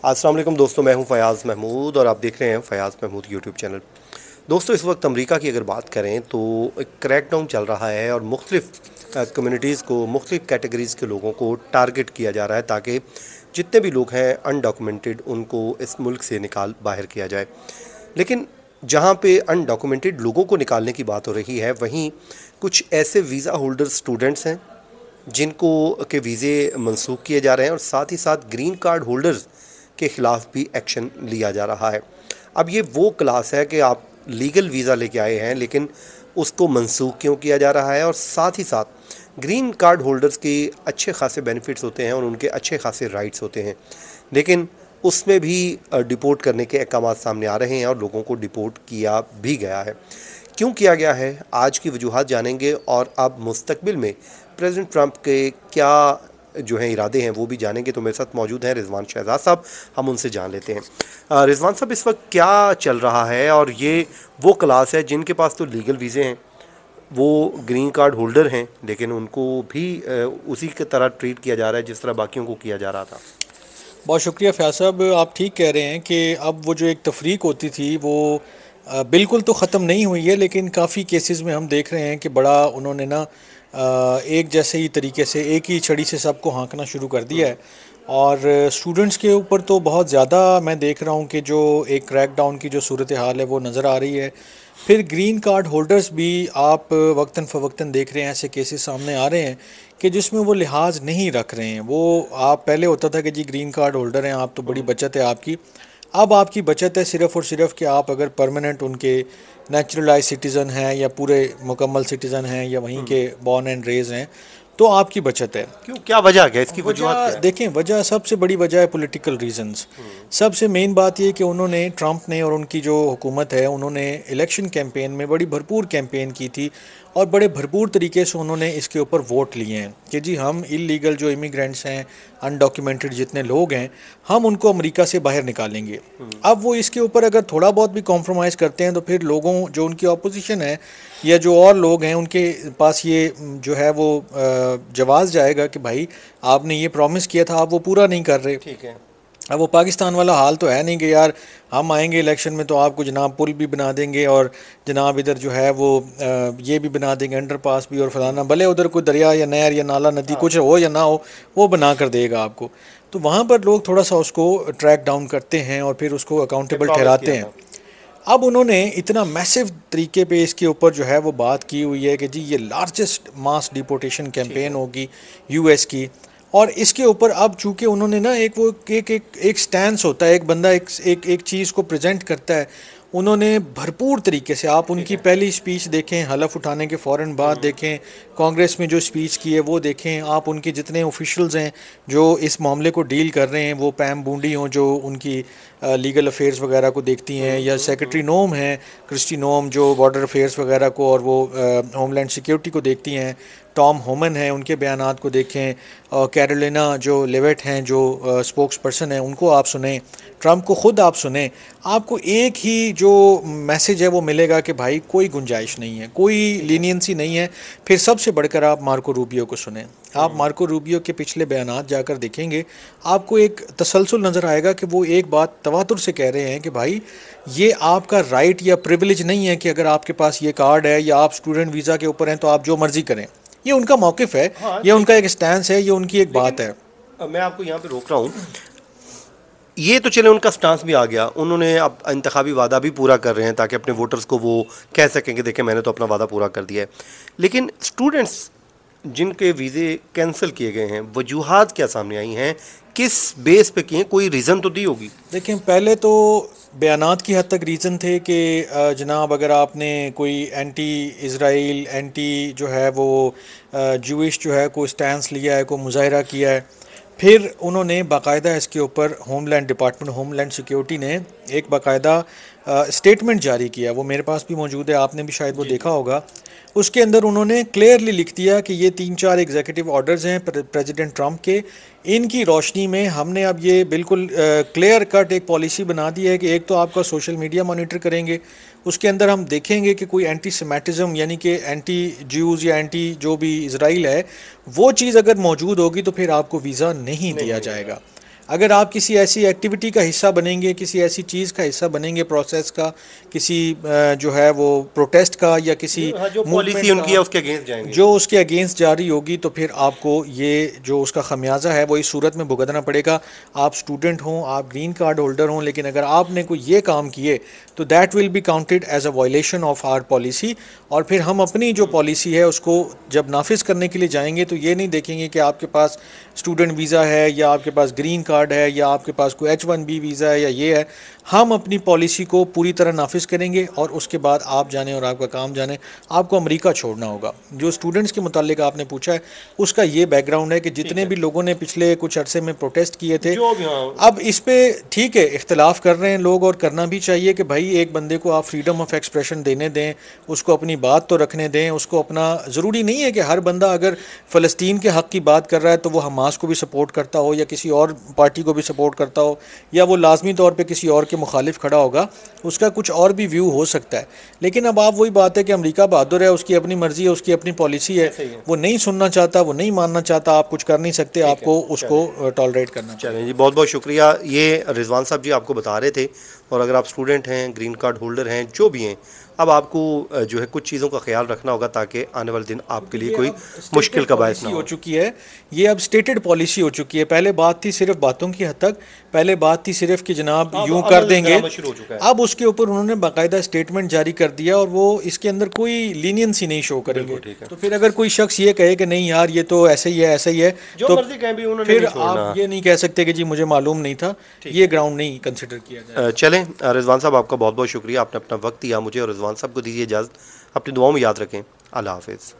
अस्सलाम वालेकुम दोस्तों, मैं हूं फ़याज़ महमूद और आप देख रहे हैं फ़याज़ महमूद यूट्यूब चैनल। दोस्तों, इस वक्त अमेरिका की अगर बात करें तो एक क्रैकडाउन चल रहा है और मुख्तलिफ़ कम्युनिटीज़ को, मुख्तलिफ़ कैटेगरीज़ के लोगों को टारगेट किया जा रहा है ताकि जितने भी लोग हैं अनडॉक्यूमेंटेड उनको इस मुल्क से निकाल बाहर किया जाए। लेकिन जहाँ पे अनडॉक्यूमेंटेड लोगों को निकालने की बात हो रही है, वहीं कुछ ऐसे वीज़ा होल्डर स्टूडेंट्स हैं जिनको के वीज़े मनसूख किए जा रहे हैं और साथ ही साथ ग्रीन कार्ड होल्डर्स के ख़िलाफ़ भी एक्शन लिया जा रहा है। अब ये वो क्लास है कि आप लीगल वीज़ा लेके आए हैं लेकिन उसको मनसूख क्यों किया जा रहा है, और साथ ही साथ ग्रीन कार्ड होल्डर्स के अच्छे खासे बेनिफिट्स होते हैं और उनके अच्छे खासे राइट्स होते हैं, लेकिन उसमें भी डिपोर्ट करने के अहकाम सामने आ रहे हैं और लोगों को डिपोर्ट किया भी गया है। क्यों किया गया है, आज की वजूहात जानेंगे और अब मुस्तकबिल में प्रेसिडेंट ट्रंप के क्या जो हैं इरादे हैं वो भी जानेंगे। तो मेरे साथ मौजूद हैं रिजवान शहजाद साहब, हम उनसे जान लेते हैं। रिजवान साहब, इस वक्त क्या चल रहा है और ये वो क्लास है जिनके पास तो लीगल वीज़े हैं, वो ग्रीन कार्ड होल्डर हैं, लेकिन उनको भी उसी की तरह ट्रीट किया जा रहा है जिस तरह बाकियों को किया जा रहा था। बहुत शुक्रिया फयाज साहब, आप ठीक कह रहे हैं कि अब वो जो एक तफरीक होती थी वो बिल्कुल तो ख़त्म नहीं हुई है, लेकिन काफ़ी केसेस में हम देख रहे हैं कि बड़ा उन्होंने ना एक जैसे ही तरीके से एक ही छड़ी से सबको हाँकना शुरू कर दिया है। और स्टूडेंट्स के ऊपर तो बहुत ज़्यादा मैं देख रहा हूँ कि जो एक क्रैकडाउन की जो सूरत हाल है वो नज़र आ रही है। फिर ग्रीन कार्ड होल्डर्स भी आप वक्तन फ़वक्तन देख रहे हैं, ऐसे केसेस सामने आ रहे हैं कि जिसमें वो लिहाज नहीं रख रहे हैं। वो आप पहले होता था कि जी ग्रीन कार्ड होल्डर हैं आप तो बड़ी बचत है आपकी, अब आपकी बचत है सिर्फ़ और सिर्फ कि आप अगर परमानेंट उनके नेचुरलाइज सिटीज़न हैं या पूरे मुकम्मल सिटीज़न हैं या वहीं के बॉर्न एंड रेज हैं तो आपकी बचत है। क्यों, क्या वजह क्या है, इसकी वजूहत वजह क्या है? देखें, वजह सबसे बड़ी वजह है पॉलिटिकल रीजंस। सबसे मेन बात ये कि उन्होंने ट्रंप ने और उनकी जो हुकूमत है उन्होंने इलेक्शन कैंपेन में बड़ी भरपूर कैंपेन की थी और बड़े भरपूर तरीके से उन्होंने इसके ऊपर वोट लिए हैं कि जी हम इलीगल जो इमिग्रेंट्स हैं, अनडॉक्यूमेंटेड जितने लोग हैं, हम उनको अमेरिका से बाहर निकालेंगे। अब वो इसके ऊपर अगर थोड़ा बहुत भी कॉम्प्रोमाइज़ करते हैं तो फिर लोगों जो उनकी अपोजिशन है या जो और लोग हैं उनके पास ये जो है वो जवाब जाएगा कि भाई आपने ये प्रॉमिस किया था, आप वो पूरा नहीं कर रहे। ठीक है। अब वो पाकिस्तान वाला हाल तो है नहीं कि यार हम आएंगे इलेक्शन में तो आपको जनाब पुल भी बना देंगे और जनाब इधर जो है वो ये भी बना देंगे, अंडरपास भी और फलाना, भले उधर कोई दरिया या नहर या नाला नदी कुछ हो या ना हो वो बना कर देगा आपको। तो वहाँ पर लोग थोड़ा सा उसको ट्रैक डाउन करते हैं और फिर उसको अकाउंटेबल ठहराते हैं। अब उन्होंने इतना मैसिव तरीके पे इसके ऊपर जो है वो बात की हुई है कि जी ये लार्जेस्ट मास डिपोर्टेशन कैंपेन होगी यूएस की। और इसके ऊपर अब चूंकि उन्होंने ना एक वो एक स्टैंस होता है, एक बंदा एक चीज़ को प्रेजेंट करता है, उन्होंने भरपूर तरीके से आप उनकी पहली स्पीच देखें, हलफ उठाने के फ़ौरन बाद देखें, कांग्रेस में जो स्पीच की है वो देखें, आप उनके जितने ऑफिशियल्स हैं जो इस मामले को डील कर रहे हैं, वो पैम बूंडी हों जो उनकी लीगल अफेयर्स वगैरह को देखती हैं, या सेक्रेटरी नोम हैं क्रिस्टी नोम जो बॉर्डर अफेयर्स वगैरह को और वो होमलैंड सिक्योरिटी को देखती हैं, टॉम होमन हैं उनके बयानात को देखें, कैरोलिना जो लेवेट हैं जो स्पोक्स पर्सन हैं उनको आप सुने, ट्रंप को ख़ुद आप सुने, आपको एक ही जो मैसेज है वो मिलेगा कि भाई कोई गुंजाइश नहीं है, कोई लीनियंसी नहीं है। फिर सबसे बढ़कर आप मार्को रूबियो को सुने, आप मार्को रूबियो के पिछले बयानात जाकर देखेंगे, आपको एक तसलसल नज़र आएगा कि वो एक बात तवातुर से कह रहे हैं कि भाई ये आपका राइट या प्रिविलेज नहीं है कि अगर आपके पास ये कार्ड है या आप स्टूडेंट वीज़ा के ऊपर हैं तो आप जो मर्ज़ी करें। ये उनका मौक़िफ़ है, हाँ, ये उनका एक स्टैंस है, ये उनकी एक बात है। मैं आपको यहाँ पे रोक रहा हूँ। ये तो चले उनका स्टांस भी आ गया, उन्होंने अब इंतखाबी वादा भी पूरा कर रहे हैं ताकि अपने वोटर्स को वो कह सकें कि देखें मैंने तो अपना वादा पूरा कर दिया है। लेकिन स्टूडेंट्स जिनके वीज़े कैंसिल किए गए हैं, वजूहात क्या सामने आई हैं, किस बेस पे किए, कोई रीज़न तो दी होगी। देखें, पहले तो बयानात की हद तक रीज़न थे कि जनाब अगर आपने कोई एंटी इसराइल, एंटी जो है वो जूइश जो है कोई स्टैंस लिया है, कोई मुजाहरा किया है। फिर उन्होंने बाकायदा इसके ऊपर होमलैंड डिपार्टमेंट, होमलैंड सिक्योरिटी ने एक बाकायदा स्टेटमेंट जारी किया, वो मेरे पास भी मौजूद है, आपने भी शायद वो देखा होगा। उसके अंदर उन्होंने क्लियरली लिख दिया कि ये 3-4 एग्जीक्यूटिव ऑर्डर्स हैं प्रेसिडेंट ट्रंप के, इनकी रोशनी में हमने अब ये बिल्कुल क्लियर कट एक पॉलिसी बना दी है कि एक तो आपका सोशल मीडिया मॉनिटर करेंगे, उसके अंदर हम देखेंगे कि कोई एंटी सेमेटिज़म यानी कि एंटी ज्यूज़ या एंटी जो भी इसराइल है वो चीज़ अगर मौजूद होगी तो फिर आपको वीज़ा नहीं दिया जाएगा। अगर आप किसी ऐसी एक्टिविटी का हिस्सा बनेंगे, किसी ऐसी चीज़ का हिस्सा बनेंगे, प्रोसेस का, किसी जो है वो प्रोटेस्ट का या किसी हाँ, जो मूवमेंट पॉलिसी उनकी है का, उसके अगेंस्ट जाएंगे। जो उसके अगेंस्ट जारी होगी, तो फिर आपको ये जो उसका खमियाजा है वो इस सूरत में भुगतना पड़ेगा। आप स्टूडेंट हों, आप ग्रीन कार्ड होल्डर हों, लेकिन अगर आपने कोई ये काम किए तो that will be counted as a violation of our policy. और फिर हम अपनी जो पॉलिसी है उसको जब नाफिज करने के लिए जाएंगे तो ये नहीं देखेंगे कि आपके पास स्टूडेंट वीज़ा है या आपके पास ग्रीन कार्ड है या आपके पास कोई H1B वीज़ा है या ये है। हम अपनी पॉलिसी को पूरी तरह नाफिज करेंगे और उसके बाद आप जाने और आपका काम जाने। आपको अमेरिका छोड़ना होगा। जो स्टूडेंट्स के मुतालिक आपने पूछा है उसका ये बैकग्राउंड है कि जितने भी लोगों ने पिछले कुछ अरसे में प्रोटेस्ट किए थे, जो भी, हाँ, अब इस पे ठीक है इख्तलाफ कर रहे हैं लोग, और करना भी चाहिए कि भाई एक बंदे को आप फ्रीडम ऑफ एक्सप्रेशन देने दें, उसको अपनी बात तो रखने दें, उसको अपना, ज़रूरी नहीं है कि हर बंदा अगर फ़लस्तीन के हक़ की बात कर रहा है तो वो हमास को भी सपोर्ट करता हो या किसी और पार्टी को भी सपोर्ट करता हो या वो लाजमी तौर पे किसी और के मुखालिफ खड़ा होगा। उसका कुछ और भी व्यू हो सकता है। लेकिन अब आप वही बात है कि अमेरिका बहादुर है, उसकी अपनी मर्ज़ी है, उसकी अपनी पॉलिसी है, वो नहीं सुनना चाहता, वो नहीं मानना चाहता, आप कुछ कर नहीं सकते, आपको उसको टॉलरेट करना चाहिए। चलें जी, बहुत बहुत शुक्रिया। ये रिजवान साहब जी आपको बता रहे थे। और अगर आप स्टूडेंट हैं, ग्रीन कार्ड होल्डर हैं, जो भी हैं, अब आपको जो है कुछ चीज़ों का ख्याल रखना होगा ताकि आने वाले दिन आपके लिए कोई मुश्किल का बायस ना हो हो। चुकी है, ये अब स्टेटेड पॉलिसी हो चुकी है। पहले बात थी सिर्फ बातों की हद तक, पहले बात थी सिर्फ कि जनाब यूं कर देंगे, शुरू हो चुका है। अब उसके ऊपर उन्होंने बाकायदा स्टेटमेंट जारी कर दिया और वो इसके अंदर कोई लीनियंसी नहीं शो करेंगे। तो फिर अगर कोई शख्स ये कहे कि नहीं यार ये तो ऐसे ही है, ऐसा ही है, जो तो मर्जी कहें भी उन्होंने फिर नहीं छोड़ना। आप ये नहीं कह सकते कि जी मुझे मालूम नहीं था, ये ग्राउंड नहीं कंसिडर किया जाए। चलें, रिजवान साहब आपका बहुत बहुत शुक्रिया, आपने अपना वक्त दिया मुझे और रिजवान साहब को दीजिए इजाज़त। अपनी दुआओं में याद रखें। अल्लाह हाफिज़।